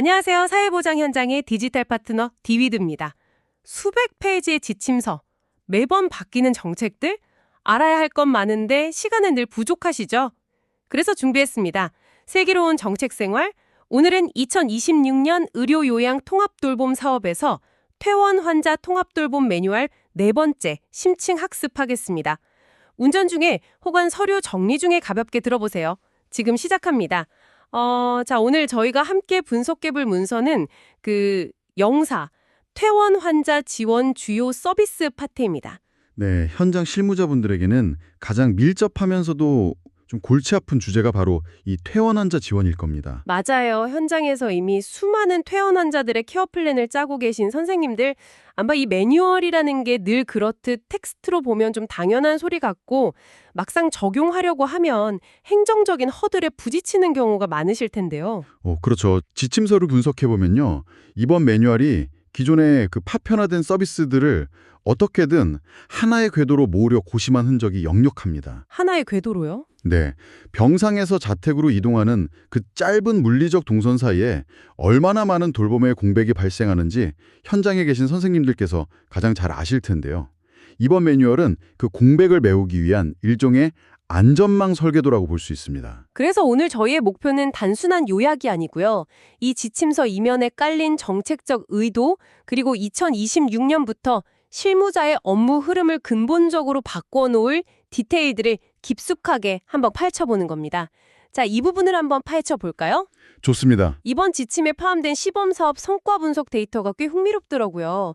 안녕하세요. 사회보장 현장의 디지털 파트너 디위드입니다. 수백 페이지의 지침서, 매번 바뀌는 정책들, 알아야 할 건 많은데 시간은 늘 부족하시죠? 그래서 준비했습니다. 슬기로운 정책생활, 오늘은 2026년 의료요양 통합돌봄 사업에서 퇴원 환자 통합돌봄 매뉴얼 4번째 심층 학습하겠습니다. 운전 중에 혹은 서류 정리 중에 가볍게 들어보세요. 지금 시작합니다. 자, 오늘 저희가 함께 분석해볼 문서는 영사, 퇴원 환자 지원 주요 서비스 파트입니다. 네, 현장 실무자분들에게는 가장 밀접하면서도 좀 골치 아픈 주제가 바로 이 퇴원 환자 지원일 겁니다. 맞아요. 현장에서 이미 수많은 퇴원 환자들의 케어 플랜을 짜고 계신 선생님들, 아마 이 매뉴얼이라는 게 늘 그렇듯 텍스트로 보면 좀 당연한 소리 같고 막상 적용하려고 하면 행정적인 허들에 부딪히는 경우가 많으실 텐데요. 그렇죠. 지침서를 분석해보면요. 이번 매뉴얼이 기존의 그 파편화된 서비스들을 어떻게든 하나의 궤도로 모으려 고심한 흔적이 역력합니다. 하나의 궤도로요? 네, 병상에서 자택으로 이동하는 그 짧은 물리적 동선 사이에 얼마나 많은 돌봄의 공백이 발생하는지 현장에 계신 선생님들께서 가장 잘 아실 텐데요. 이번 매뉴얼은 그 공백을 메우기 위한 일종의 안전망 설계도라고 볼 수 있습니다. 그래서 오늘 저희의 목표는 단순한 요약이 아니고요. 이 지침서 이면에 깔린 정책적 의도, 그리고 2026년부터 실무자의 업무 흐름을 근본적으로 바꿔놓을 디테일들을 깊숙하게 한번 파헤쳐보는 겁니다. 자, 이 부분을 한번 파헤쳐볼까요? 좋습니다. 이번 지침에 포함된 시범사업 성과 분석 데이터가 꽤 흥미롭더라고요.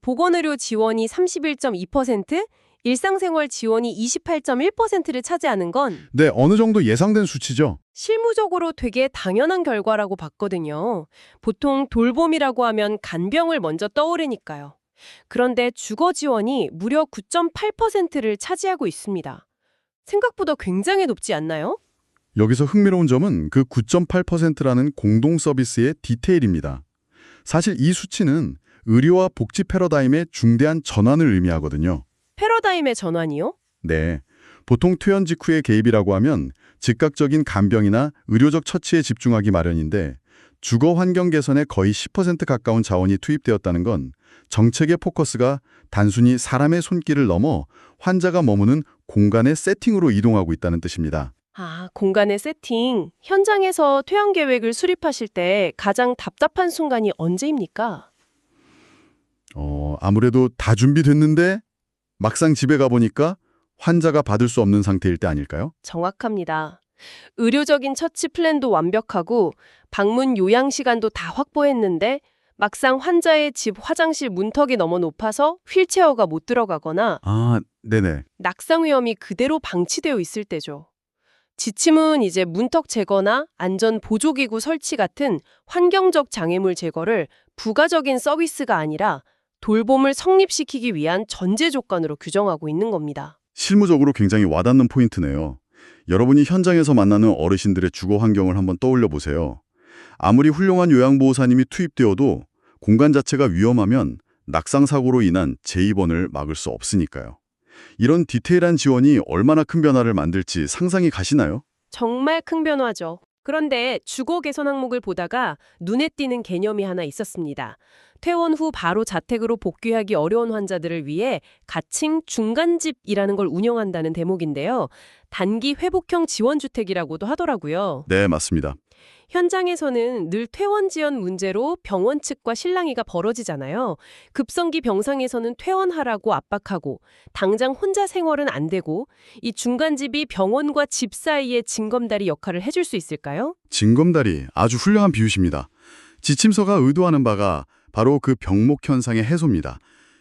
보건의료 지원이 31.2%, 일상생활 지원이 28.1%를 차지하는 건 네, 어느 정도 예상된 수치죠. 실무적으로 되게 당연한 결과라고 봤거든요. 보통 돌봄이라고 하면 간병을 먼저 떠오르니까요. 그런데 주거 지원이 무려 9.8%를 차지하고 있습니다. 생각보다 굉장히 높지 않나요? 여기서 흥미로운 점은 그 9.8%라는 공동 서비스의 디테일입니다. 사실 이 수치는 의료와 복지 패러다임의 중대한 전환을 의미하거든요. 패러다임의 전환이요? 네, 보통 퇴원 직후의 개입이라고 하면 즉각적인 간병이나 의료적 처치에 집중하기 마련인데 주거 환경 개선에 거의 10% 가까운 자원이 투입되었다는 건 정책의 포커스가 단순히 사람의 손길을 넘어 환자가 머무는 공간의 세팅으로 이동하고 있다는 뜻입니다. 아, 공간의 세팅. 현장에서 퇴원 계획을 수립하실 때 가장 답답한 순간이 언제입니까? 아무래도 다 준비됐는데 막상 집에 가보니까 환자가 받을 수 없는 상태일 때 아닐까요? 정확합니다. 의료적인 처치 플랜도 완벽하고 방문 요양 시간도 다 확보했는데 막상 환자의 집 화장실 문턱이 너무 높아서 휠체어가 못 들어가거나 아, 네네. 낙상 위험이 그대로 방치되어 있을 때죠. 지침은 이제 문턱 제거나 안전 보조기구 설치 같은 환경적 장애물 제거를 부가적인 서비스가 아니라 돌봄을 성립시키기 위한 전제 조건으로 규정하고 있는 겁니다. 실무적으로 굉장히 와닿는 포인트네요. 여러분이 현장에서 만나는 어르신들의 주거 환경을 한번 떠올려 보세요. 아무리 훌륭한 요양보호사님이 투입되어도 공간 자체가 위험하면 낙상 사고로 인한 재입원을 막을 수 없으니까요. 이런 디테일한 지원이 얼마나 큰 변화를 만들지 상상이 가시나요? 정말 큰 변화죠. 그런데 주거 개선 항목을 보다가 눈에 띄는 개념이 하나 있었습니다. 퇴원 후 바로 자택으로 복귀하기 어려운 환자들을 위해 가칭 중간집이라는 걸 운영한다는 대목인데요. 단기 회복형 지원주택이라고도 하더라고요. 네, 맞습니다. 현장에서는 늘 퇴원 지연 문제로 병원 측과 실랑이가 벌어지잖아요. 급성기 병상에서는 퇴원하라고 압박하고 당장 혼자 생활은 안 되고 이 중간집이 병원과 집 사이의 징검다리 역할을 해줄 수 있을까요? 징검다리, 아주 훌륭한 비유십니다. 지침서가 의도하는 바가 바로 그 병목 현상의 해소입니다.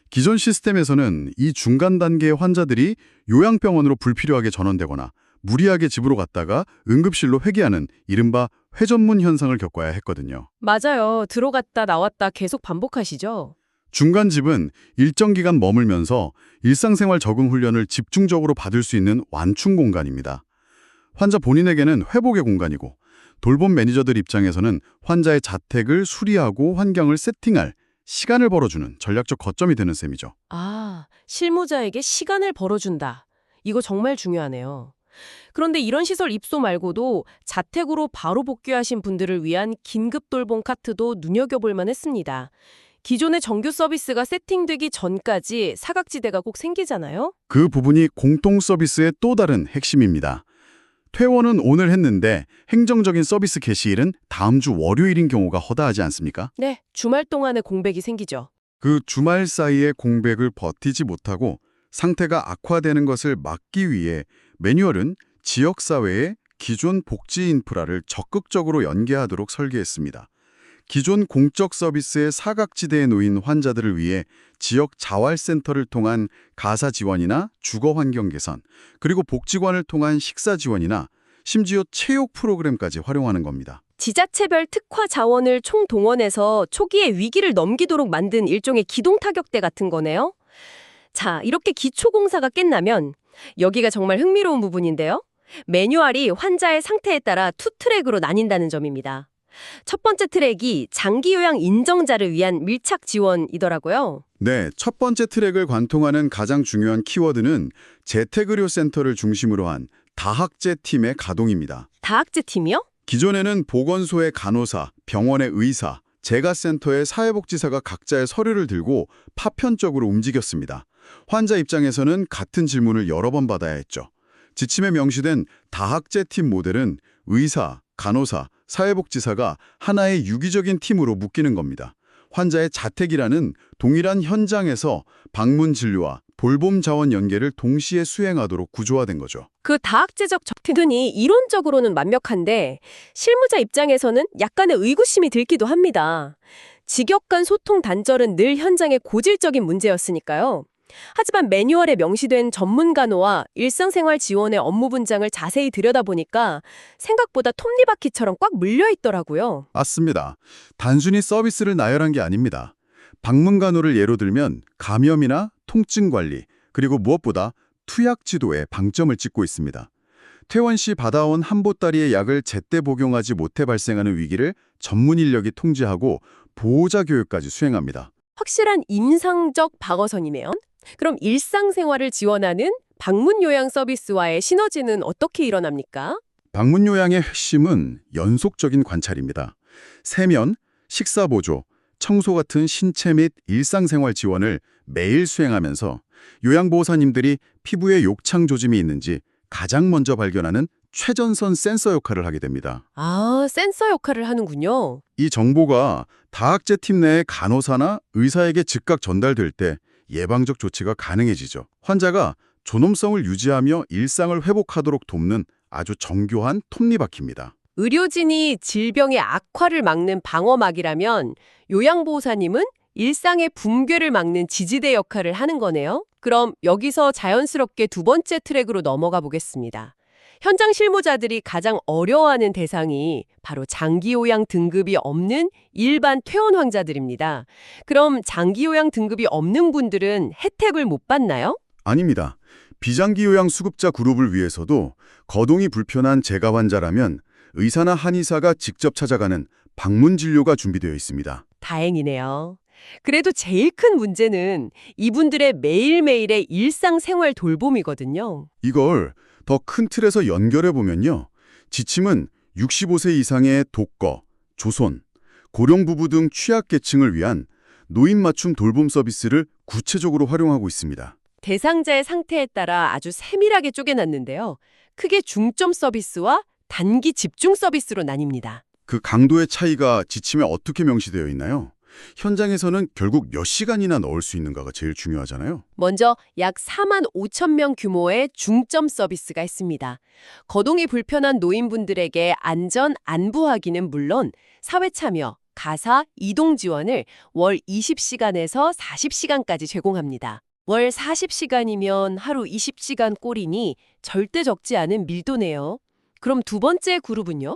기존 시스템에서는 이 중간 단계의 환자들이 요양병원으로 불필요하게 전원되거나 무리하게 집으로 갔다가 응급실로 회귀하는 이른바 회전문 현상을 겪어야 했거든요. 맞아요. 들어갔다 나왔다 계속 반복하시죠? 중간집은 일정 기간 머물면서 일상생활 적응 훈련을 집중적으로 받을 수 있는 완충 공간입니다. 환자 본인에게는 회복의 공간이고 돌봄 매니저들 입장에서는 환자의 자택을 수리하고 환경을 세팅할 시간을 벌어주는 전략적 거점이 되는 셈이죠. 아, 실무자에게 시간을 벌어준다. 이거 정말 중요하네요. 그런데 이런 시설 입소 말고도 자택으로 바로 복귀하신 분들을 위한 긴급 돌봄 카트도 눈여겨볼 만했습니다. 기존의 정규 서비스가 세팅되기 전까지 사각지대가 꼭 생기잖아요? 그 부분이 공통 서비스의 또 다른 핵심입니다. 퇴원은 오늘 했는데 행정적인 서비스 개시일은 다음 주 월요일인 경우가 허다하지 않습니까? 네, 주말 동안에 공백이 생기죠. 그 주말 사이에 공백을 버티지 못하고 상태가 악화되는 것을 막기 위해 매뉴얼은 지역사회의 기존 복지 인프라를 적극적으로 연계하도록 설계했습니다. 기존 공적 서비스의 사각지대에 놓인 환자들을 위해 지역 자활센터를 통한 가사 지원이나 주거 환경 개선, 그리고 복지관을 통한 식사 지원이나 심지어 체육 프로그램까지 활용하는 겁니다. 지자체별 특화 자원을 총동원해서 초기에 위기를 넘기도록 만든 일종의 기동타격대 같은 거네요. 자, 이렇게 기초공사가 끝나면 여기가 정말 흥미로운 부분인데요. 매뉴얼이 환자의 상태에 따라 투 트랙으로 나뉜다는 점입니다. 첫 번째 트랙이 장기 요양 인정자를 위한 밀착 지원이더라고요. 네, 첫 번째 트랙을 관통하는 가장 중요한 키워드는 재택의료센터를 중심으로 한 다학제 팀의 가동입니다. 다학제 팀이요? 기존에는 보건소의 간호사, 병원의 의사, 재가센터의 사회복지사가 각자의 서류를 들고 파편적으로 움직였습니다. 환자 입장에서는 같은 질문을 여러 번 받아야 했죠. 지침에 명시된 다학제 팀 모델은 의사, 간호사, 사회복지사가 하나의 유기적인 팀으로 묶이는 겁니다. 환자의 자택이라는 동일한 현장에서 방문 진료와 돌봄 자원 연계를 동시에 수행하도록 구조화된 거죠. 그 다학제적 접근이 이론적으로는 완벽한데 실무자 입장에서는 약간의 의구심이 들기도 합니다. 직역 간 소통 단절은 늘 현장의 고질적인 문제였으니까요. 하지만 매뉴얼에 명시된 전문 간호와 일상생활 지원의 업무 분장을 자세히 들여다보니까 생각보다 톱니바퀴처럼 꽉 물려있더라고요. 맞습니다. 단순히 서비스를 나열한 게 아닙니다. 방문 간호를 예로 들면 감염이나 통증 관리, 그리고 무엇보다 투약 지도에 방점을 찍고 있습니다. 퇴원 시 받아온 한 보따리의 약을 제때 복용하지 못해 발생하는 위기를 전문 인력이 통제하고 보호자 교육까지 수행합니다. 확실한 임상적 방어선이네요. 그럼 일상생활을 지원하는 방문 요양 서비스와의 시너지는 어떻게 일어납니까? 방문 요양의 핵심은 연속적인 관찰입니다. 세면, 식사 보조, 청소 같은 신체 및 일상생활 지원을 매일 수행하면서 요양보호사님들이 피부에 욕창 조짐이 있는지 가장 먼저 발견하는 최전선 센서 역할을 하게 됩니다. 아, 센서 역할을 하는군요. 이 정보가 다학제 팀 내의 간호사나 의사에게 즉각 전달될 때 예방적 조치가 가능해지죠. 환자가 존엄성을 유지하며 일상을 회복하도록 돕는 아주 정교한 톱니바퀴입니다. 의료진이 질병의 악화를 막는 방어막이라면 요양보호사님은 일상의 붕괴를 막는 지지대 역할을 하는 거네요. 그럼 여기서 자연스럽게 두 번째 트랙으로 넘어가 보겠습니다. 현장 실무자들이 가장 어려워하는 대상이 바로 장기요양 등급이 없는 일반 퇴원 환자들입니다. 그럼 장기요양 등급이 없는 분들은 혜택을 못 받나요? 아닙니다. 비장기 요양 수급자 그룹을 위해서도 거동이 불편한 재가 환자라면 의사나 한의사가 직접 찾아가는 방문 진료가 준비되어 있습니다. 다행이네요. 그래도 제일 큰 문제는 이분들의 매일매일의 일상생활 돌봄이거든요. 이걸 더 큰 틀에서 연결해 보면요. 지침은 65세 이상의 독거, 조손, 고령 부부 등 취약계층을 위한 노인 맞춤 돌봄 서비스를 구체적으로 활용하고 있습니다. 대상자의 상태에 따라 아주 세밀하게 쪼개놨는데요. 크게 중점 서비스와 단기 집중 서비스로 나뉩니다. 그 강도의 차이가 지침에 어떻게 명시되어 있나요? 현장에서는 결국 몇 시간이나 넣을 수 있는가가 제일 중요하잖아요. 먼저 약 4만 5천 명 규모의 중점 서비스가 있습니다. 거동이 불편한 노인분들에게 안전 안부 확인은 물론 사회 참여, 가사, 이동 지원을 월 20시간에서 40시간까지 제공합니다. 월 40시간이면 하루 20시간 꼴이니 절대 적지 않은 밀도네요. 그럼 두 번째 그룹은요?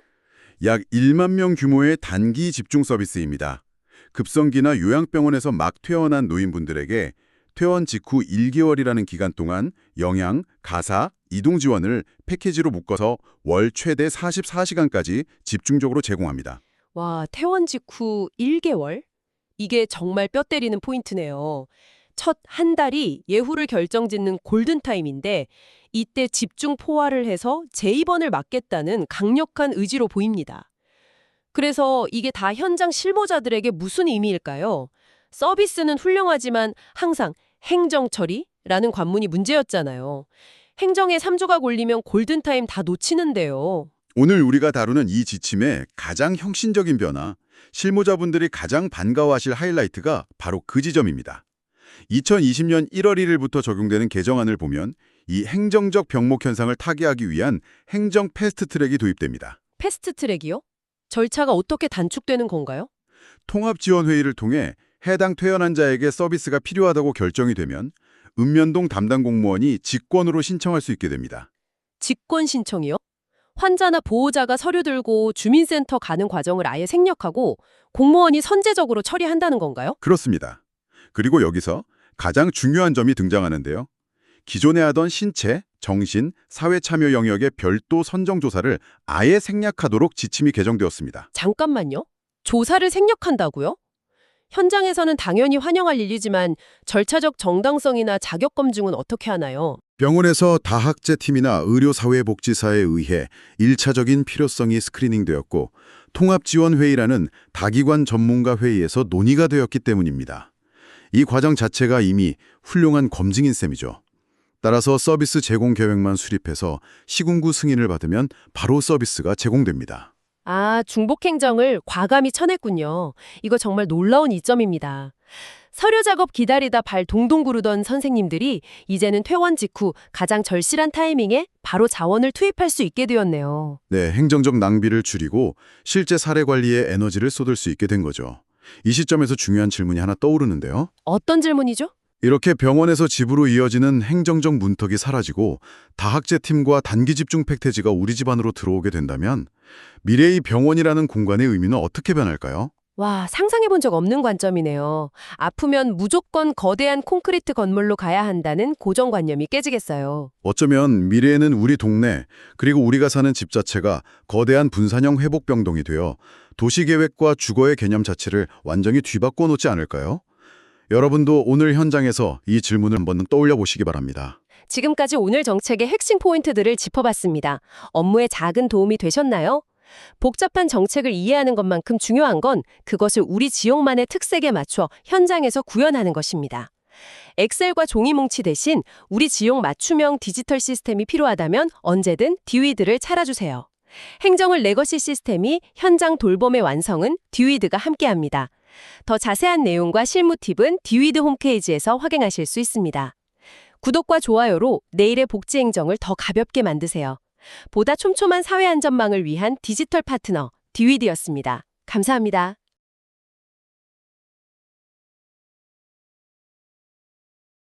약 1만 명 규모의 단기 집중 서비스입니다. 급성기나 요양병원에서 막 퇴원한 노인분들에게 퇴원 직후 1개월이라는 기간 동안 영양, 가사, 이동 지원을 패키지로 묶어서 월 최대 44시간까지 집중적으로 제공합니다. 와, 퇴원 직후 1개월? 이게 정말 뼈 때리는 포인트네요. 첫 한 달이 예후를 결정짓는 골든타임인데 이때 집중 포화를 해서 제2번을 막겠다는 강력한 의지로 보입니다. 그래서 이게 다 현장 실무자들에게 무슨 의미일까요? 서비스는 훌륭하지만 항상 행정 처리라는 관문이 문제였잖아요. 행정에 3조가 걸리면 골든타임 다 놓치는데요. 오늘 우리가 다루는 이 지침의 가장 혁신적인 변화, 실무자분들이 가장 반가워하실 하이라이트가 바로 그 지점입니다. 2020년 1월 1일부터 적용되는 개정안을 보면 이 행정적 병목 현상을 타개하기 위한 행정 패스트트랙이 도입됩니다. 패스트트랙이요? 절차가 어떻게 단축되는 건가요? 통합지원회의를 통해 해당 퇴원환자에게 서비스가 필요하다고 결정이 되면 읍면동 담당 공무원이 직권으로 신청할 수 있게 됩니다. 직권 신청이요? 환자나 보호자가 서류 들고 주민센터 가는 과정을 아예 생략하고 공무원이 선제적으로 처리한다는 건가요? 그렇습니다. 그리고 여기서 가장 중요한 점이 등장하는데요. 기존에 하던 신체, 정신, 사회 참여 영역의 별도 선정 조사를 아예 생략하도록 지침이 개정되었습니다. 잠깐만요. 조사를 생략한다고요? 현장에서는 당연히 환영할 일이지만 절차적 정당성이나 자격 검증은 어떻게 하나요? 병원에서 다학제팀이나 의료사회복지사에 의해 1차적인 필요성이 스크리닝되었고 통합지원회의라는 다기관 전문가 회의에서 논의가 되었기 때문입니다. 이 과정 자체가 이미 훌륭한 검증인 셈이죠. 따라서 서비스 제공 계획만 수립해서 시군구 승인을 받으면 바로 서비스가 제공됩니다. 아, 중복행정을 과감히 쳐냈군요. 이거 정말 놀라운 이점입니다. 서류 작업 기다리다 발 동동 구르던 선생님들이 이제는 퇴원 직후 가장 절실한 타이밍에 바로 자원을 투입할 수 있게 되었네요. 네, 행정적 낭비를 줄이고 실제 사례 관리에 에너지를 쏟을 수 있게 된 거죠. 이 시점에서 중요한 질문이 하나 떠오르는데요. 어떤 질문이죠? 이렇게 병원에서 집으로 이어지는 행정적 문턱이 사라지고 다학제팀과 단기 집중 팩트지가 우리 집안으로 들어오게 된다면 미래의 병원이라는 공간의 의미는 어떻게 변할까요? 와, 상상해본 적 없는 관점이네요. 아프면 무조건 거대한 콘크리트 건물로 가야 한다는 고정관념이 깨지겠어요. 어쩌면 미래에는 우리 동네 그리고 우리가 사는 집 자체가 거대한 분산형 회복병동이 되어 도시계획과 주거의 개념 자체를 완전히 뒤바꿔 놓지 않을까요? 여러분도 오늘 현장에서 이 질문을 한번 떠올려 보시기 바랍니다. 지금까지 오늘 정책의 핵심 포인트들을 짚어봤습니다. 업무에 작은 도움이 되셨나요? 복잡한 정책을 이해하는 것만큼 중요한 건 그것을 우리 지역만의 특색에 맞춰 현장에서 구현하는 것입니다. 엑셀과 종이 뭉치 대신 우리 지역 맞춤형 디지털 시스템이 필요하다면 언제든 디위드를 찾아주세요. 행정을 레거시 시스템이 현장 돌봄의 완성은 디위드가 함께합니다. 더 자세한 내용과 실무 팁은 디위드 홈페이지에서 확인하실 수 있습니다. 구독과 좋아요로 내일의 복지 행정을 더 가볍게 만드세요. 보다 촘촘한 사회 안전망을 위한 디지털 파트너 디위드였습니다. 감사합니다.